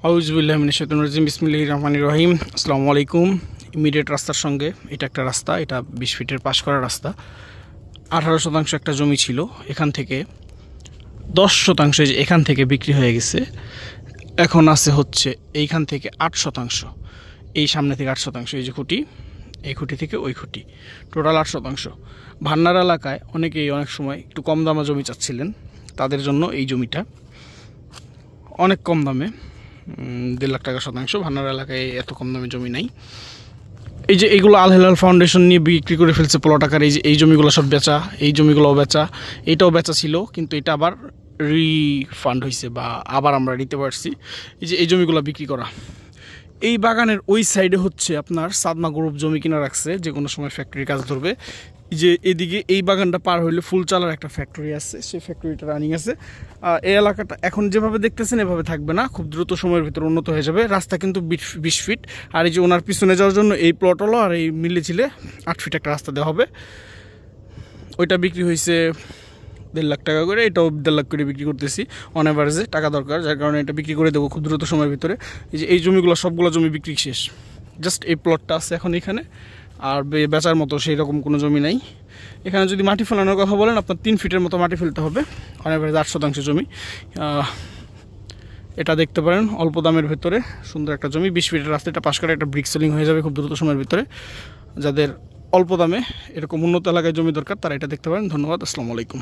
আউযুবিল্লাহি মিনাশ শাইতানির রাজিম বিসমিল্লাহির রহমানির রহিম। আসসালামু আলাইকুম। ইমিডিয়েট রাস্তার সঙ্গে এটা একটা রাস্তা, এটা 20 ফিটের পাশ করা রাস্তা। 18% একটা জমি ছিল, এখান থেকে 10% যে এখান থেকে বিক্রি হয়ে গেছে। এখন আছে হচ্ছে এইখান থেকে 8%, এই সামনে থেকে 8%, এই যে খুঁটি, এই খুঁটি থেকে ওই খুঁটি, টোটাল 8%। ভান্নার এলাকায় অনেকেই অনেক সময় একটু কম দামে জমি চাচ্ছিলেন, তাদের জন্য এই জমিটা অনেক কম দামে, 1.5 লাখ টাকা শতাংশ। ভান্নার এলাকায় এত কম দামে জমি নাই। এই যে এইগুলো আল হেলাল ফাউন্ডেশন নিয়ে বিক্রি করে ফেলছে প্লট আকারে। এই জমিগুলো সব বেচা, এই জমিগুলোও বেচা, এইটাও বেচা ছিল, কিন্তু এটা আবার রিফান্ড হয়েছে বা আবার আমরা নিতে পারছি। এই যে এই জমিগুলো বিক্রি করা। এই বাগানের ওই সাইডে হচ্ছে আপনার সাদমা গ্রুপ জমি কিনা রাখছে, যে কোনো সময় ফ্যাক্টরির কাজ ধরবে। যে এদিকে এই বাগানটা পার হইলে ফুলচালার একটা ফ্যাক্টরি আছে, সেই ফ্যাক্টরিটা রানিং আছে। এই এলাকাটা এখন যেভাবে দেখতেছেন এভাবে থাকবে না, খুব দ্রুত সময়ের ভিতরে উন্নত হয়ে যাবে। রাস্তা কিন্তু 20 ফিট, আর এই যে ওনার পিছনে যাওয়ার জন্য এই প্লট হলো, আর এই মিলে ছিলে 8 ফিট একটা রাস্তা দেওয়া হবে। ওইটা বিক্রি হয়েছে 1.5 লাখ টাকা করে, এটাও 1.5 লাখ করে বিক্রি করতেছি। অন অ্যাভারেজে টাকা দরকার, যার কারণে এটা বিক্রি করে দেবো খুব দ্রুত সময়ের ভিতরে। এই যে এই জমিগুলো সবগুলো জমি বিক্রি শেষ, জাস্ট এই প্লটটা আছে এখন এখানে, আর বেচার মতো সেই রকম কোনো জমি নাই। এখানে যদি মাটি ফেলানোর কথা বলেন, আপনার 3 ফিটের মতো মাটি ফেলতে হবে। অন অ্যাভারেজ 8% জমি। এটা দেখতে পারেন অল্প দামের ভেতরে সুন্দর একটা জমি, 20 ফিটের রাস্তাটা পাশ করে একটা ব্রিক সেলিং হয়ে যাবে খুব দ্রুত সময়ের ভিতরে। যাদের অল্প দামে এরকম উন্নত এলাকায় জমি দরকার, তারা এটা দেখতে পারেন। ধন্যবাদ। আসসালামু আলাইকুম।